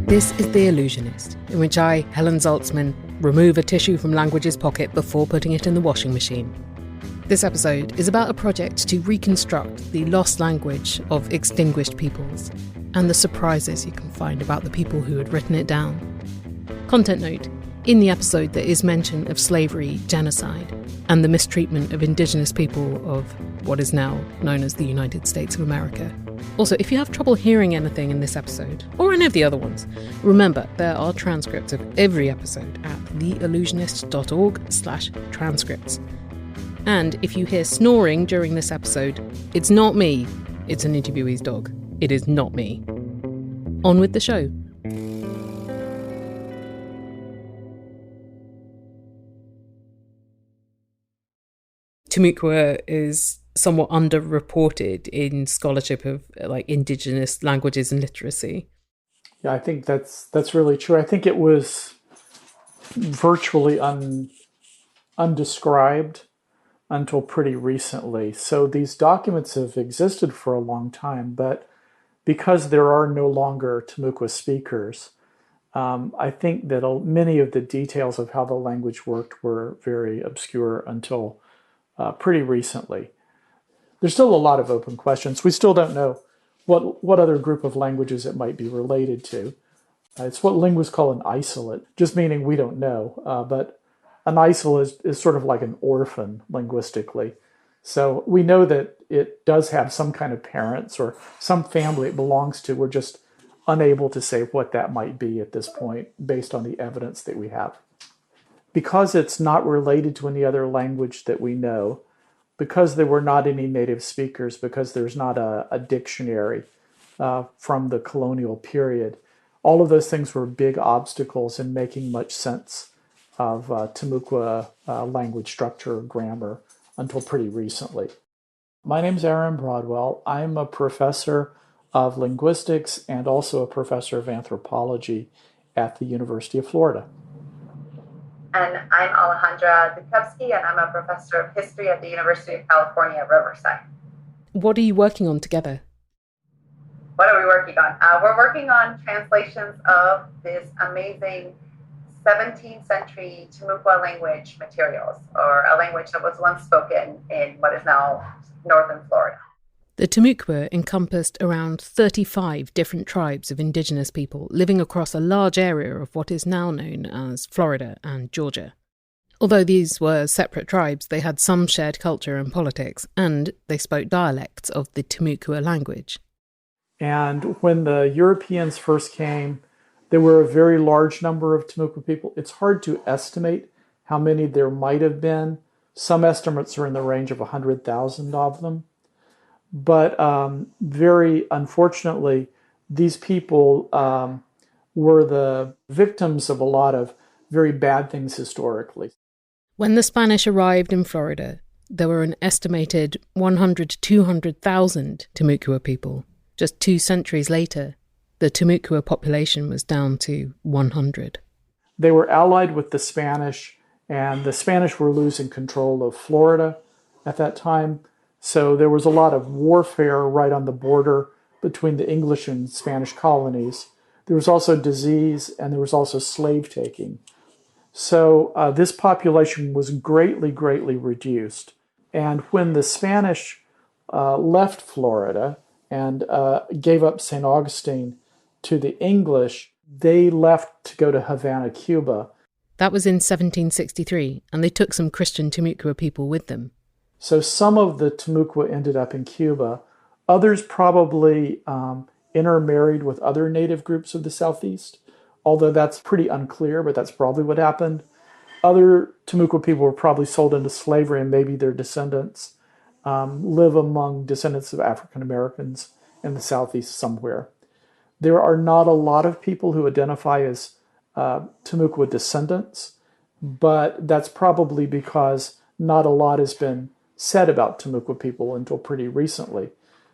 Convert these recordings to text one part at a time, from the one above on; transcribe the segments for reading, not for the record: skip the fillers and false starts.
This is The Illusionist, in which I, Helen Zaltzman, remove a tissue from Language's pocket before putting it in the washing machine. This episode is about a project to reconstruct the lost language of extinguished peoples, and the surprises you can find about the people who had written it down. Content note: in the episode there is mention of slavery, genocide, and the mistreatment of indigenous people of what is now known as the United States of America. Also, if you have trouble hearing anything in this episode, or any of the other ones, remember there are transcripts of every episode at theillusionist.org/transcripts. And if you hear snoring during this episode, it's not me, it's an interviewee's dog. It is not me. On with the show. Timucua is somewhat underreported in scholarship of indigenous languages and literacy. Yeah, I think that's really true. I think it was virtually undescribed until pretty recently. So these documents have existed for a long time, but because there are no longer Timucua speakers, I think that many of the details of how the language worked were very obscure until pretty recently. There's still a lot of open questions. We still don't know what other group of languages it might be related to. It's what linguists call an isolate, just meaning we don't know. But an isolate is sort of like an orphan linguistically. So we know that it does have some kind of parents or some family it belongs to. We're just unable to say what that might be at this point based on the evidence that we have. Because it's not related to any other language that we know, because there were not any native speakers, because there's not a dictionary from the colonial period, all of those things were big obstacles in making much sense of Timucua language structure or grammar until pretty recently. My name's Aaron Broadwell. I'm a professor of linguistics and also a professor of anthropology at the University of Florida. And I'm Alejandra Dukowski, and I'm a professor of history at the University of California, Riverside. What are you working on together? What are we working on? We're working on translations of this amazing 17th century Timucua language materials, or a language that was once spoken in what is now northern Florida. The Timucua encompassed around 35 different tribes of indigenous people living across a large area of what is now known as Florida and Georgia. Although these were separate tribes, they had some shared culture and politics, and they spoke dialects of the Timucua language. And when the Europeans first came, there were a very large number of Timucua people. It's hard to estimate how many there might have been. Some estimates are in the range of 100,000 of them. But very unfortunately, these people were the victims of a lot of very bad things historically. When the Spanish arrived in Florida, there were an estimated 100 to 200,000 Timucua people. Just 2 centuries later, the Timucua population was down to 100. They were allied with the Spanish, and the Spanish were losing control of Florida at that time. So there was a lot of warfare right on the border between the English and Spanish colonies. There was also disease, and there was also slave taking. So this population was greatly, greatly reduced. And when the Spanish left Florida and gave up St. Augustine to the English, they left to go to Havana, Cuba. That was in 1763, and they took some Christian Timucua people with them. So some of the Timucua ended up in Cuba. Others probably intermarried with other native groups of the Southeast, although that's pretty unclear, but that's probably what happened. Other Timucua people were probably sold into slavery, and maybe their descendants live among descendants of African Americans in the Southeast somewhere. There are not a lot of people who identify as Timucua descendants, but that's probably because not a lot has been said about Timucua people until pretty recently.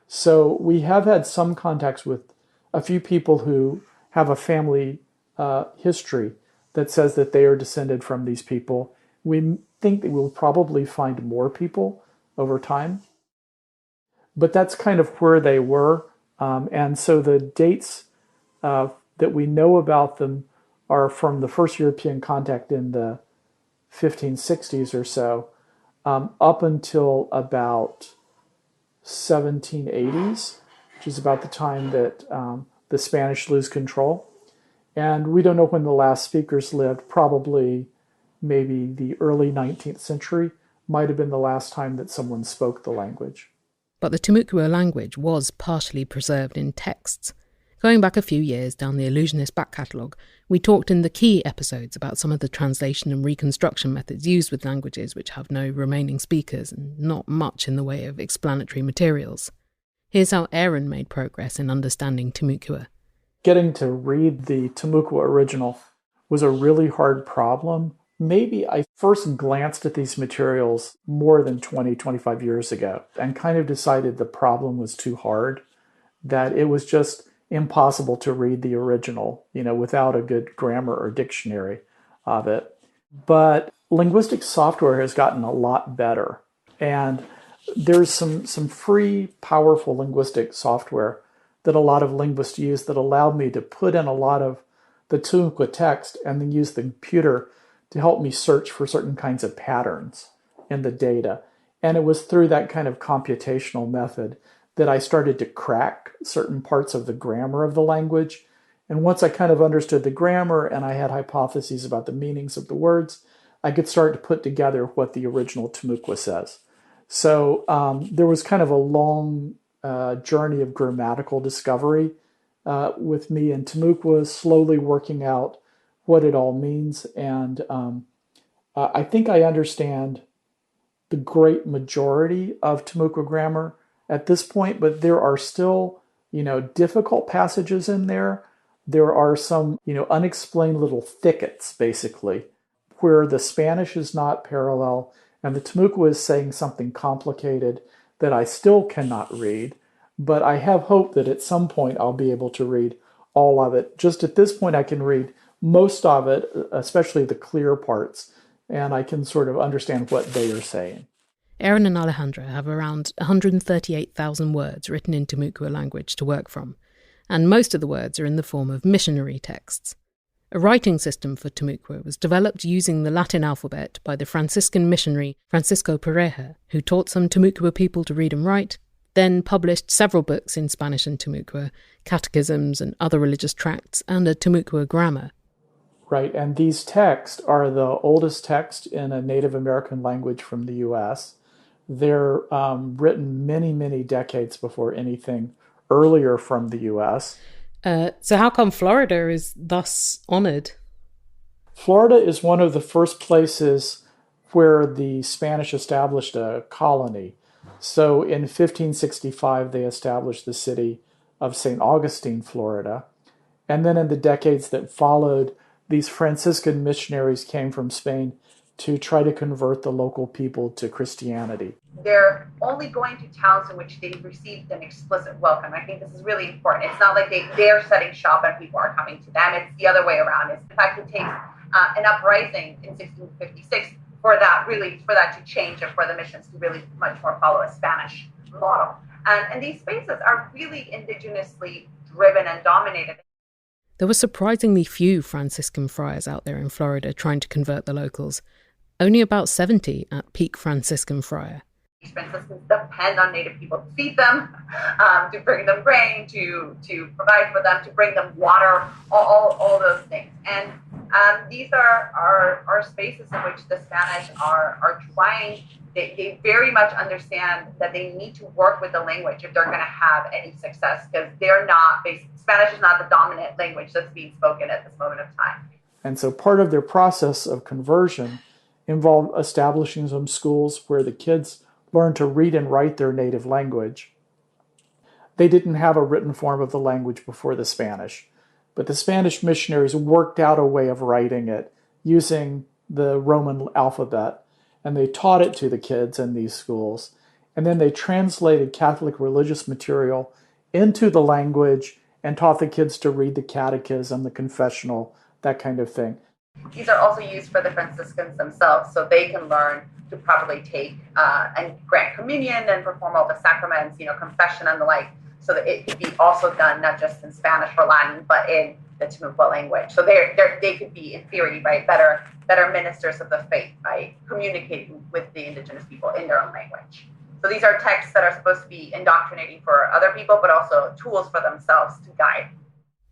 So we have had some contacts with a few people who have a family history that says that they are descended from these people. We think that we'll probably find more people over time. But that's kind of where they were. And so the dates that we know about them are from the first European contact in the 1560s or so, up until about 1780s, which is about the time that the Spanish lose control. And we don't know when the last speakers lived, probably maybe the early 19th century might have been the last time that someone spoke the language. But the Timucua language was partially preserved in texts. Going back a few years down the Illusionist back catalogue, we talked in the key episodes about some of the translation and reconstruction methods used with languages which have no remaining speakers and not much in the way of explanatory materials. Here's how Aaron made progress in understanding Timucua. Getting to read the Timucua original was a really hard problem. Maybe I first glanced at these materials more than 20, 25 years ago and kind of decided the problem was too hard, that it was just impossible to read the original, without a good grammar or dictionary of it. But linguistic software has gotten a lot better. And there's some free, powerful linguistic software that a lot of linguists use that allowed me to put in a lot of the Timucua text and then use the computer to help me search for certain kinds of patterns in the data. And it was through that kind of computational method that I started to crack certain parts of the grammar of the language. And once I kind of understood the grammar and I had hypotheses about the meanings of the words, I could start to put together what the original Timucua says. So there was kind of a long journey of grammatical discovery with me and Timucua, slowly working out what it all means. And I think I understand the great majority of Timucua grammar at this point, but there are still, difficult passages in there. There are some, unexplained little thickets, basically, where the Spanish is not parallel and the Timucua is saying something complicated that I still cannot read. But I have hope that at some point I'll be able to read all of it. Just at this point, I can read most of it, especially the clear parts, and I can sort of understand what they are saying. Aaron and Alejandra have around 138,000 words written in Timucua language to work from, and most of the words are in the form of missionary texts. A writing system for Timucua was developed using the Latin alphabet by the Franciscan missionary Francisco Pareja, who taught some Timucua people to read and write, then published several books in Spanish and Timucua, catechisms and other religious tracts, and a Timucua grammar. Right, and these texts are the oldest text in a Native American language from the U.S. They're written many, many decades before anything earlier from the U.S. So how come Florida is thus honored? Florida is one of the first places where the Spanish established a colony. So in 1565, they established the city of St. Augustine, Florida. And then in the decades that followed, these Franciscan missionaries came from Spain to try to convert the local people to Christianity. They're only going to towns in which they've received an explicit welcome. I think this is really important. It's not like they're setting shop and people are coming to them. It's the other way around. In fact, it takes an uprising in 1656 for that to change and for the missions to really much more follow a Spanish model. And these spaces are really indigenously driven and dominated. There were surprisingly few Franciscan friars out there in Florida trying to convert the locals. Only about 70 at peak Franciscan friar. These Franciscans depend on Native people to feed them, to bring them grain, to provide for them, to bring them water, all those things. And these are spaces in which the Spanish are trying. They very much understand that they need to work with the language if they're going to have any success, because Spanish is not the dominant language that's being spoken at this moment of time. And so part of their process of conversion involved establishing some schools where the kids learn to read and write their native language. They didn't have a written form of the language before the Spanish, but the Spanish missionaries worked out a way of writing it using the Roman alphabet, and they taught it to the kids in these schools. And then they translated Catholic religious material into the language and taught the kids to read the catechism, the confessional, that kind of thing. These are also used for the Franciscans themselves, so they can learn to properly take and grant communion and perform all the sacraments, confession and the like, so that it can be also done not just in Spanish or Latin, but in the Timucua language. So they could be, in theory, right, better ministers of the faith by communicating with the indigenous people in their own language. So these are texts that are supposed to be indoctrinating for other people, but also tools for themselves to guide.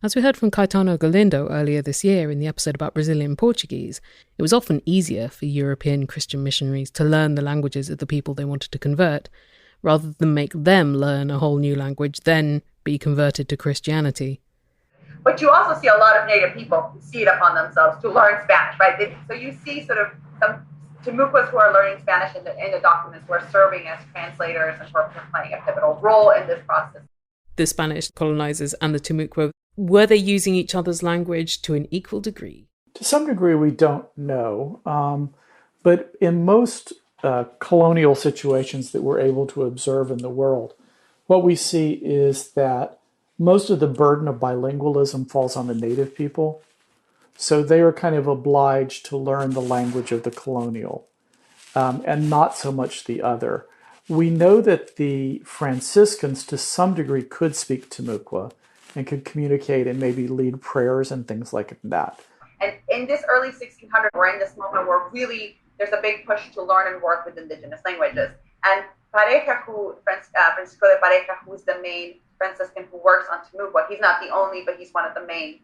As we heard from Caetano Galindo earlier this year in the episode about Brazilian Portuguese, it was often easier for European Christian missionaries to learn the languages of the people they wanted to convert, rather than make them learn a whole new language, then be converted to Christianity. But you also see a lot of Native people who see it upon themselves to learn Spanish, right? So you see sort of some Timucuas who are learning Spanish in the documents, who are serving as translators and who are playing a pivotal role in this process. The Spanish colonizers and the Timucua, were they using each other's language to an equal degree? To some degree, we don't know. But in most colonial situations that we're able to observe in the world, what we see is that most of the burden of bilingualism falls on the native people. So they are kind of obliged to learn the language of the colonial, and not so much the other. We know that the Franciscans, to some degree, could speak Timucua and could communicate and maybe lead prayers and things like that. And in this early 1600s, we're in this moment where really there's a big push to learn and work with indigenous languages. And Pareja, Francisco de Pareja, who's the main Franciscan who works on Timucua, he's not the only, but he's one of the main.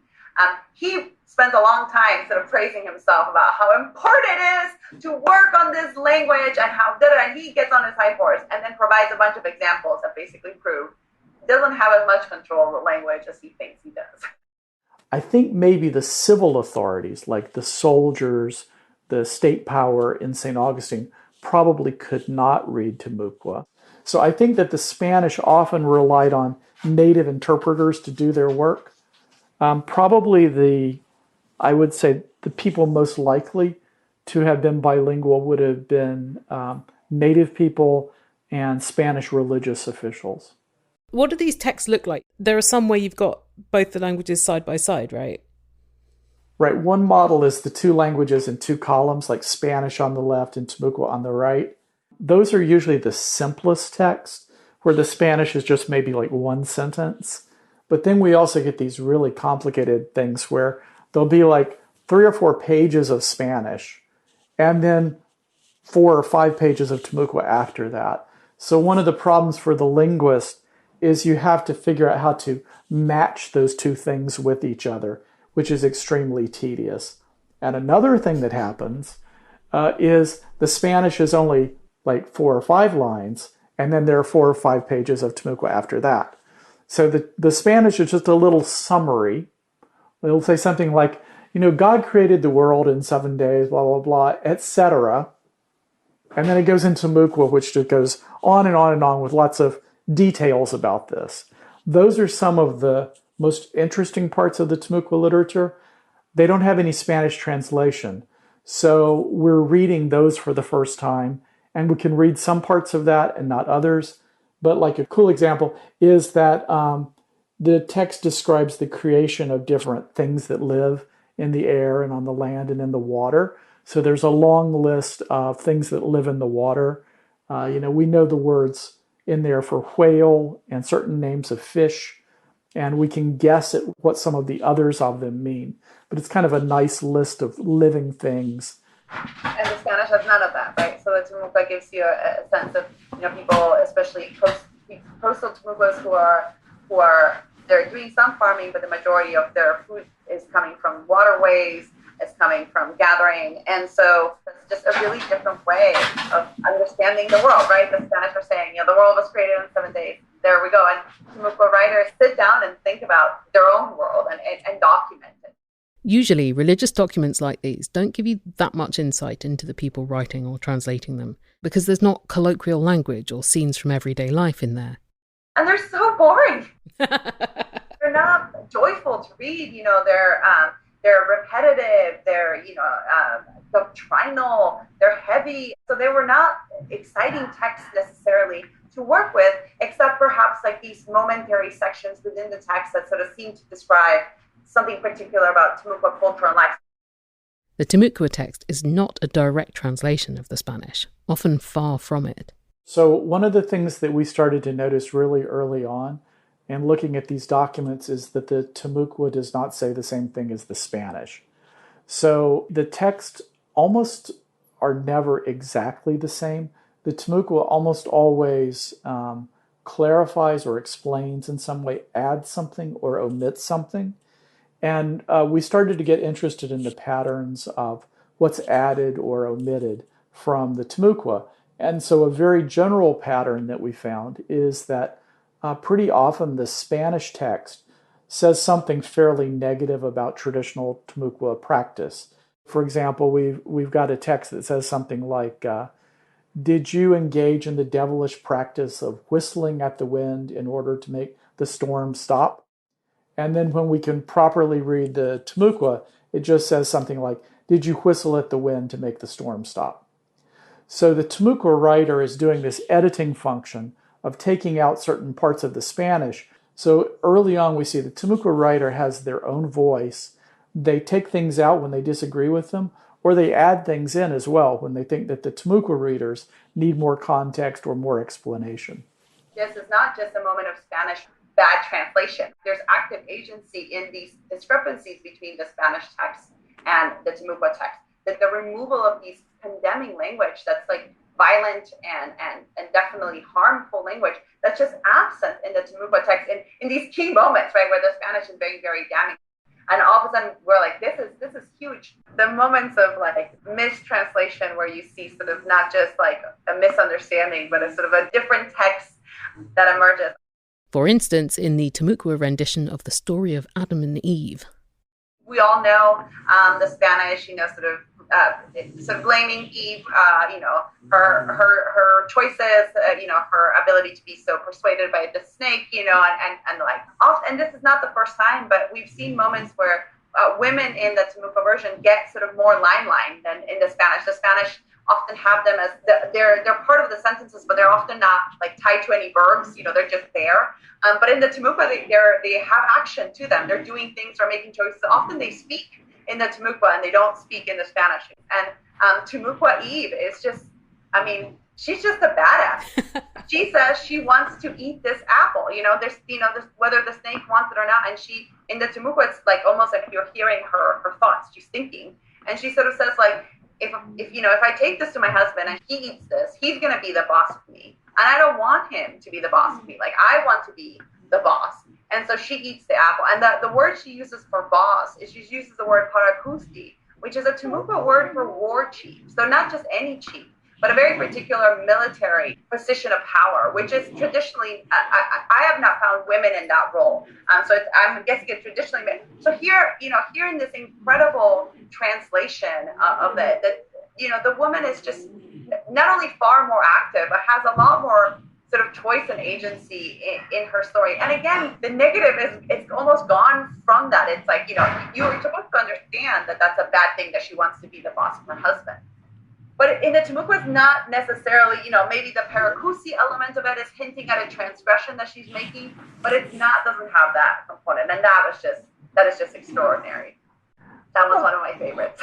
He spends a long time sort of praising himself about how important it is to work on this language and how and he gets on his high horse and then provides a bunch of examples that basically prove he doesn't have as much control of the language as he thinks he does. I think maybe the civil authorities, like the soldiers, the state power in St. Augustine, probably could not read Timucua. So I think that the Spanish often relied on native interpreters to do their work. Probably I would say the people most likely to have been bilingual would have been native people and Spanish religious officials. What do these texts look like? There are some where you've got both the languages side by side, right? Right. One model is the two languages in two columns, like Spanish on the left and Timucua on the right. Those are usually the simplest text, where the Spanish is just maybe like one sentence. But then we also get these really complicated things where there'll be like 3 or 4 pages of Spanish and then 4 or 5 pages of Timucua after that. So one of the problems for the linguist is you have to figure out how to match those two things with each other, which is extremely tedious. And another thing that happens is the Spanish is only like 4 or 5 lines, and then there are 4 or 5 pages of Timucua after that. So the Spanish is just a little summary. It'll say something like, God created the world in 7 days, blah, blah, blah, etc. And then it goes into Timucua, which just goes on and on and on with lots of details about this. Those are some of the most interesting parts of the Timucua literature. They don't have any Spanish translation. So we're reading those for the first time, and we can read some parts of that and not others. But like a cool example is that the text describes the creation of different things that live in the air and on the land and in the water. So there's a long list of things that live in the water. We know the words in there for whale and certain names of fish, and we can guess at what some of the others of them mean. But it's kind of a nice list of living things. And the Spanish has none of that, right? So the Timucua gives you a sense of, people, especially coastal Timucuas who are they're doing some farming, but the majority of their food is coming from waterways, it's coming from gathering. And so it's just a really different way of understanding the world, right? The Spanish are saying, the world was created in 7 days. There we go. And Timucua writers sit down and think about their own world and document it. Usually, religious documents like these don't give you that much insight into the people writing or translating them, because there's not colloquial language or scenes from everyday life in there. And they're so boring. They're not joyful to read. They're repetitive. They're doctrinal. They're heavy. So they were not exciting texts necessarily to work with, except perhaps like these momentary sections within the text that sort of seem to describe something particular about Timucua culture and life. The Timucua text is not a direct translation of the Spanish, often far from it. So one of the things that we started to notice really early on and looking at these documents is that the Timucua does not say the same thing as the Spanish. So the texts almost are never exactly the same. The Timucua almost always clarifies or explains in some way, adds something or omits something. And we started to get interested in the patterns of what's added or omitted from the Timucua. And so a very general pattern that we found is that pretty often the Spanish text says something fairly negative about traditional Timucua practice. For example, we've got a text that says something like, did you engage in the devilish practice of whistling at the wind in order to make the storm stop? And then when we can properly read the Timucua, it just says something like, did you whistle at the wind to make the storm stop? So the Timucua writer is doing this editing function of taking out certain parts of the Spanish. So early on, we see the Timucua writer has their own voice. They take things out when they disagree with them, or they add things in as well when they think that the Timucua readers need more context or more explanation. This is not just a moment of Spanish bad translation. There's active agency in these discrepancies between the Spanish text and the Timucua text. That the removal of these condemning language that's like violent and definitely harmful language that's just absent in the Timucua text in these key moments, right, where the Spanish is very, very damning. And all of a sudden we're like, this is huge. The moments of like mistranslation where you see sort of not just like a misunderstanding, but a sort of a different text that emerges. For instance, in the Timucua rendition of the story of Adam and Eve. We all know the Spanish, sort of blaming Eve, her choices, her ability to be so persuaded by the snake, and like, and this is not the first time, but we've seen moments where women in the Timucua version get sort of more limelight than in the Spanish. The Spanish often have them as they're part of the sentences, but they're often not like tied to any verbs. They're just there. But in the Timucua, they have action to them. They're doing things or making choices. Often they speak in the Timucua and they don't speak in the Spanish. And Timucua Eve is just, she's just a badass. She says she wants to eat this apple. There's whether the snake wants it or not. And she, in the Timucua, it's like almost like you're hearing her thoughts. She's thinking, and she sort of says like, if I take this to my husband and he eats this, he's going to be the boss of me. And I don't want him to be the boss of me. Like, I want to be the boss. And so she eats the apple. And the word she uses for boss is she uses the word parakusti, which is a Timucua word for war chief. So not just any chief, but a very particular military position of power, which is traditionally, I have not found women in that role. So I'm guessing it's traditionally men. So here in this incredible translation of the woman is just not only far more active, but has a lot more sort of choice and agency in her story. And again, the negative it's almost gone from that. It's like, you're supposed to understand that that's a bad thing that she wants to be the boss of her husband. But in the Timucua, it's not necessarily, maybe the parakusi element of it is hinting at a transgression that she's making, but doesn't have that component. And that is just extraordinary. That was one of my favorites.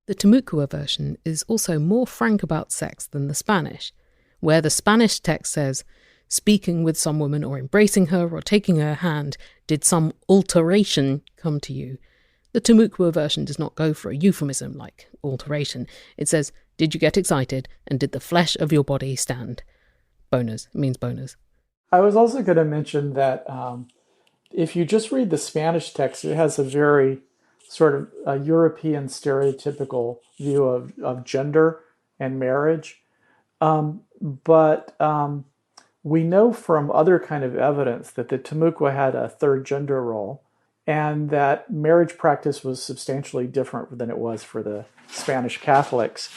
The Timucua version is also more frank about sex than the Spanish, where the Spanish text says, speaking with some woman or embracing her or taking her hand, did some alteration come to you? The Timucua version does not go for a euphemism like alteration. It says, did you get excited and did the flesh of your body stand? Boners. It means boners. I was also going to mention that if you just read the Spanish text, it has a very sort of a European stereotypical view of gender and marriage. But we know from other kind of evidence that the Timucua had a third gender role, and that marriage practice was substantially different than it was for the Spanish Catholics.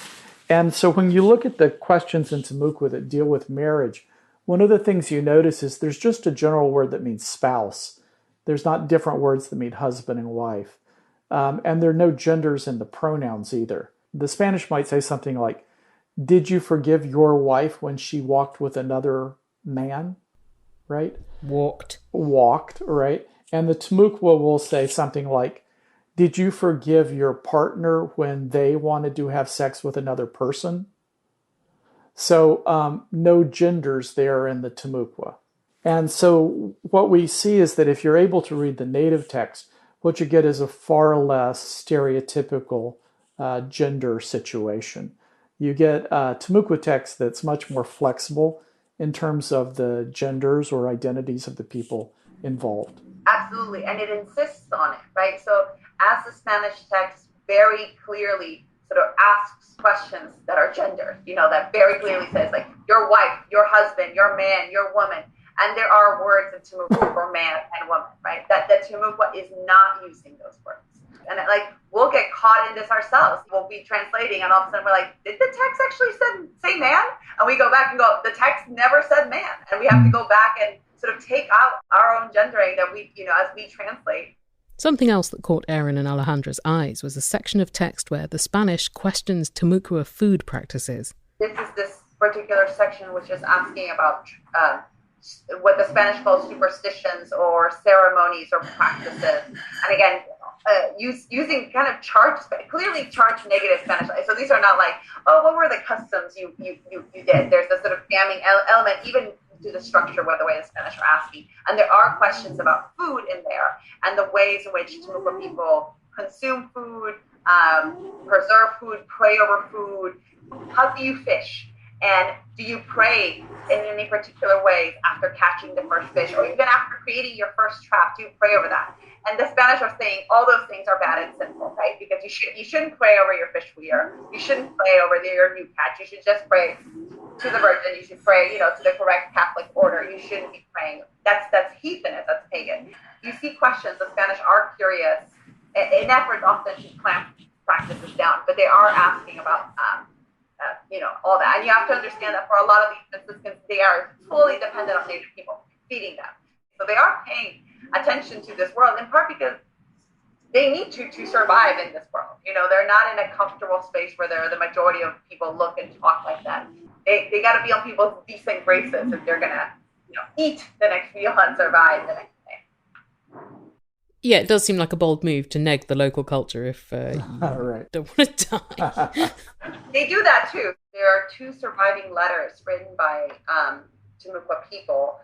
And so when you look at the questions in Timucua that deal with marriage, one of the things you notice is there's just a general word that means spouse. There's not different words that mean husband and wife. And there are no genders in the pronouns either. The Spanish might say something like, did you forgive your wife when she walked with another man? Right? Walked, right? And the Timucua will say something like, did you forgive your partner when they wanted to have sex with another person? So no genders there in the Timucua. And so what we see is that if you're able to read the native text, what you get is a far less stereotypical gender situation. You get Timucua text that's much more flexible in terms of the genders or identities of the people involved. Absolutely, and it insists on it, right? So as the Spanish text very clearly sort of asks questions that are gendered, that very clearly says like your wife, your husband, your man, your woman. And there are words in Timucua for man and woman, right? That Timucua is not using those words. And we'll get caught in this ourselves. We'll be translating and all of a sudden we're like, did the text actually say man? And we go back and go, the text never said man. And we have to go back and sort of take out our own gendering that we, as we translate. Something else that caught Erin and Alejandra's eyes was a section of text where the Spanish questions Timucua food practices. This is this particular section which is asking about what the Spanish calls superstitions or ceremonies or practices. And again, using kind of clearly charged negative Spanish. So these are not like, oh, what were the customs you did? There's a sort of damning element, even to the structure, the way the Spanish are asking. And there are questions about food in there and the ways in which Timucua people consume food, preserve food, pray over food. How do you fish? And do you pray in any particular ways after catching the first fish, or even after creating your first trap? Do you pray over that? And the Spanish are saying all those things are bad and sinful, right? Because you shouldn't pray over your fish weir. You shouldn't pray over your new catch. You should just pray to the Virgin. You should pray, to the correct Catholic order. You shouldn't be praying. That's heathenous. That's pagan. You see questions. The Spanish are curious in efforts often to clamp practices down, but they are asking about all that. And you have to understand that for a lot of these Franciscans, they are fully dependent on Native people feeding them. So they are paying attention to this world, in part because they need to survive in this world. They're not in a comfortable space where the majority of people look and talk like that. They got to be on people's decent graces if they're going to eat the next meal and survive the next day. Yeah, it does seem like a bold move to neg the local culture if you right. don't want to die. They do that too. There are two surviving letters written by Timucua people.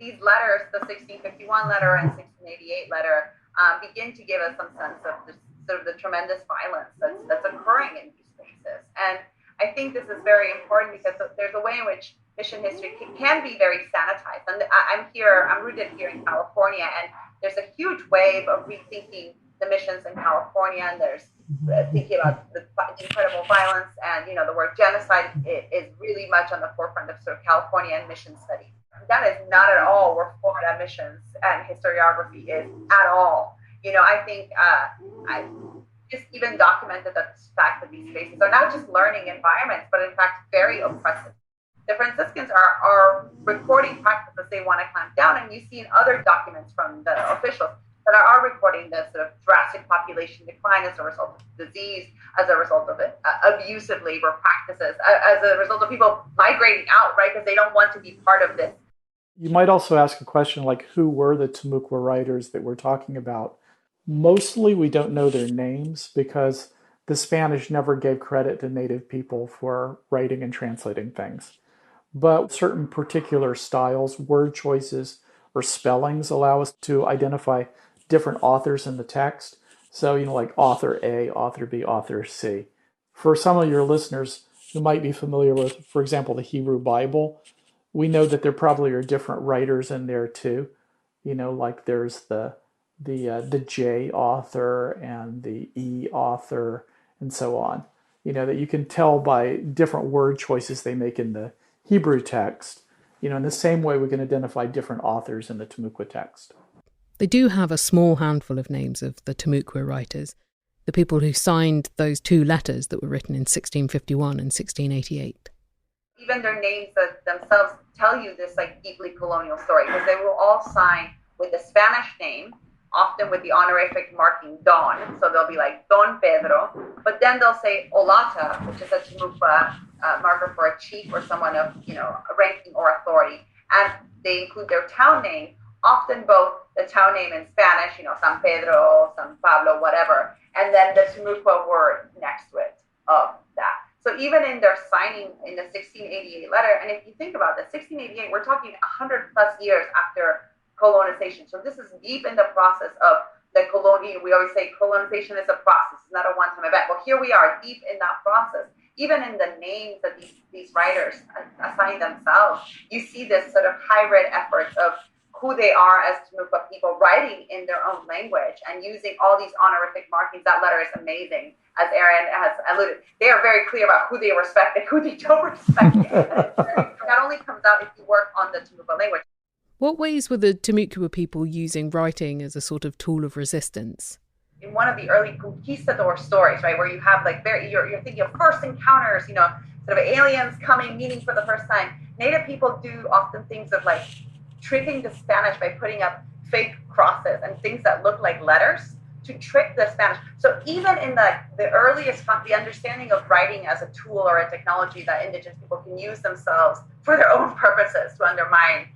These letters, the 1651 letter and 1688 letter, begin to give us some sense of the tremendous violence that's occurring in these spaces. And I think this is very important because there's a way in which mission history can be very sanitized. And I'm rooted here in California, and there's a huge wave of rethinking the missions in California, and there's thinking about the incredible violence, and the word genocide is really much on the forefront of sort of California and mission study. That is not at all where Florida missions and historiography is at all. I think I just even documented the fact that these spaces are not just learning environments, but in fact very oppressive. The Franciscans are recording practices they want to clamp down, and you see in other documents from the officials that are recording the sort of drastic population decline as a result of disease, as a result of abusive labor practices, as a result of people migrating out, right, because they don't want to be part of this. You might also ask a question like, who were the Timucua writers that we're talking about? Mostly we don't know their names because the Spanish never gave credit to Native people for writing and translating things. But certain particular styles, word choices, or spellings allow us to identify different authors in the text. So, like author A, author B, author C. For some of your listeners who might be familiar with, for example, the Hebrew Bible, we know that there probably are different writers in there too. Like there's the J author and the E author and so on. That you can tell by different word choices they make in the Hebrew text. In the same way we can identify different authors in the Timucua text. They do have a small handful of names of the Timucua writers, the people who signed those two letters that were written in 1651 and 1688. Even their names that themselves tell you this deeply colonial story, because they will all sign with the Spanish name, often with the honorific marking Don. So they'll be like Don Pedro, but then they'll say Olata, which is a Timucua marker for a chief or someone of ranking or authority, and they include their town name, often both the town name in Spanish, San Pedro, San Pablo, whatever, and then the Timucua word next to it of that. So even in their signing in the 1688 letter, and if you think about it, 1688, we're talking 100 plus years after colonization. So this is deep in the process of the colonial. We always say colonization is a process, it's not a one-time event. Well, here we are deep in that process. Even in the names that these writers assign themselves, you see this sort of hybrid efforts of who they are as Timucua people, writing in their own language and using all these honorific markings. That letter is amazing. As Aaron has alluded, they are very clear about who they respect and who they don't respect. That only comes out if you work on the Timucua language. What ways were the Timucua people using writing as a sort of tool of resistance? In one of the early conquistador stories, right, where you have like you're thinking of first encounters, sort of aliens coming, meeting for the first time. Native people do often things of like tricking the Spanish by putting up fake crosses and things that look like letters to trick the Spanish. So even in the earliest, the understanding of writing as a tool or a technology that indigenous people can use themselves for their own purposes to undermine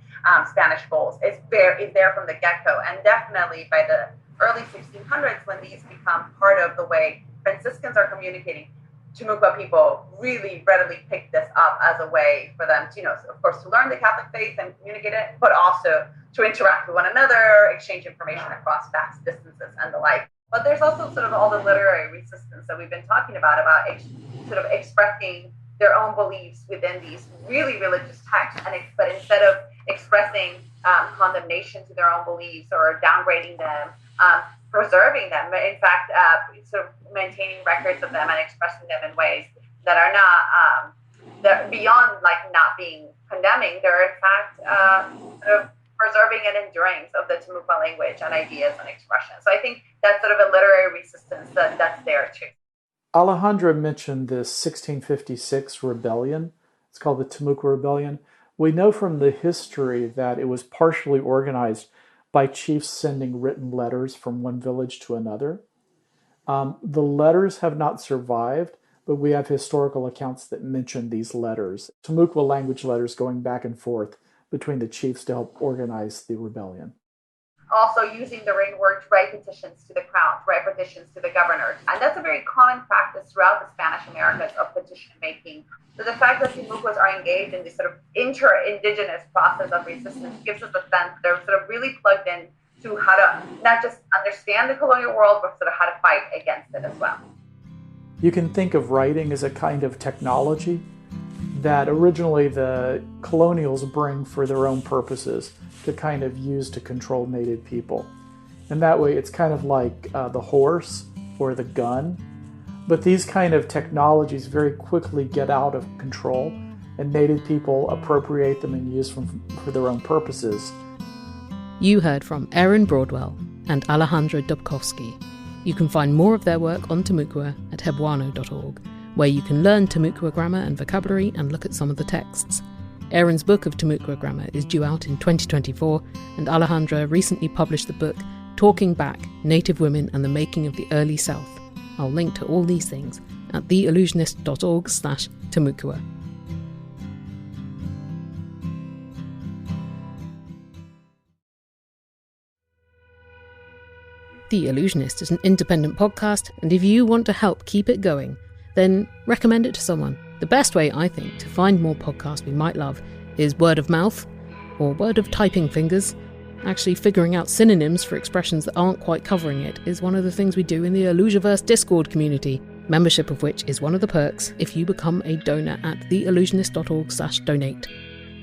Spanish goals is there from the get-go. And definitely by the early 1600s, when these become part of the way Franciscans are communicating, Timucua people really readily picked this up as a way for them to, of course, to learn the Catholic faith and communicate it, but also to interact with one another, exchange information across vast distances and the like. But there's also sort of all the literary resistance that we've been talking about sort of expressing their own beliefs within these really religious texts. But instead of expressing condemnation to their own beliefs or downgrading them, preserving them, in fact, sort of maintaining records of them and expressing them in ways that are not, that beyond like not being condemning, they're in fact sort of preserving an endurance of the Timucua language and ideas and expression. So I think that's sort of a literary resistance that's there too. Alejandra mentioned this 1656 rebellion. It's called the Timucua Rebellion. We know from the history that it was partially organized by chiefs sending written letters from one village to another. The letters have not survived, but we have historical accounts that mention these letters, Timucua language letters going back and forth between the chiefs to help organize the rebellion. Also using the written word to write petitions to the crown, to write petitions to the governors. And that's a very common practice throughout the Spanish Americas of petition making. So the fact that Timucuas are engaged in this sort of inter-indigenous process of resistance gives us a sense they're sort of really plugged in to how to not just understand the colonial world, but sort of how to fight against it as well. You can think of writing as a kind of technology that originally the colonials bring for their own purposes to kind of use to control native people. And that way it's kind of like the horse or the gun. But these kind of technologies very quickly get out of control and native people appropriate them and use them for their own purposes. You heard from Aaron Broadwell and Alejandra Dobkowski. You can find more of their work on Timucua at Cebuano.org, where you can learn Timucua grammar and vocabulary and look at some of the texts. Aaron's book of Timucua grammar is due out in 2024, and Alejandra recently published the book Talking Back, Native Women and the Making of the Early South. I'll link to all these things at theillusionist.org/Timucua. The Illusionist is an independent podcast, and if you want to help keep it going, then recommend it to someone. The best way, I think, to find more podcasts we might love is word of mouth, or word of typing fingers. Actually figuring out synonyms for expressions that aren't quite covering it is one of the things we do in the Illusiverse Discord community, membership of which is one of the perks if you become a donor at theillusionist.org/donate.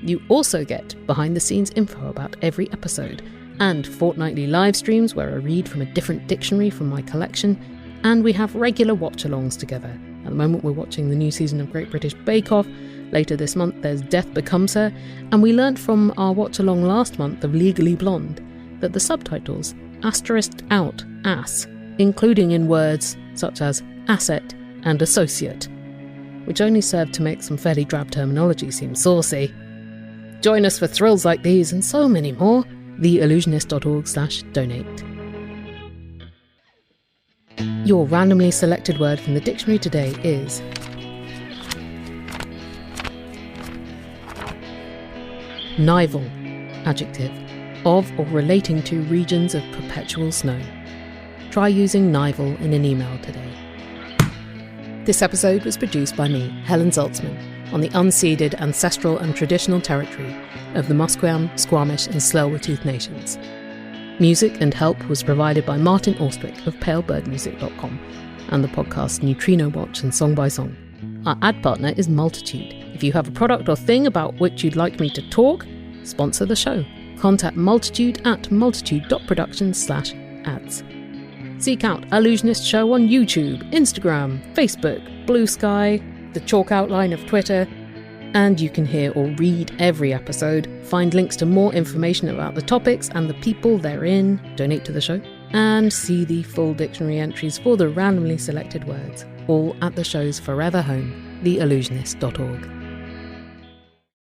You also get behind-the-scenes info about every episode, and fortnightly live streams where I read from a different dictionary from my collection, and we have regular watch-alongs together. At the moment we're watching the new season of Great British Bake Off. Later this month there's Death Becomes Her, and we learnt from our watch-along last month of Legally Blonde that the subtitles asterisked out ass, including in words such as asset and associate, which only served to make some fairly drab terminology seem saucy. Join us for thrills like these and so many more. theillusionist.org/donate. Your randomly selected word from the dictionary today is nival, adjective, of or relating to regions of perpetual snow. Try using nival in an email today. This episode was produced by me, Helen Zaltzman, on the unceded ancestral and traditional territory of the Musqueam, Squamish and Tsleil-Waututh Nations. Music and help was provided by Martin Austwick of palebirdmusic.com and the podcast Neutrino Watch and Song by Song. Our ad partner is Multitude. If you have a product or thing about which you'd like me to talk, sponsor the show. Contact Multitude at multitude.production/ads. Seek out Allusionist Show on YouTube, Instagram, Facebook, Blue Sky, the chalk outline of Twitter, and you can hear or read every episode, find links to more information about the topics and the people therein, donate to the show, and see the full dictionary entries for the randomly selected words, all at the show's forever home, theallusionist.org.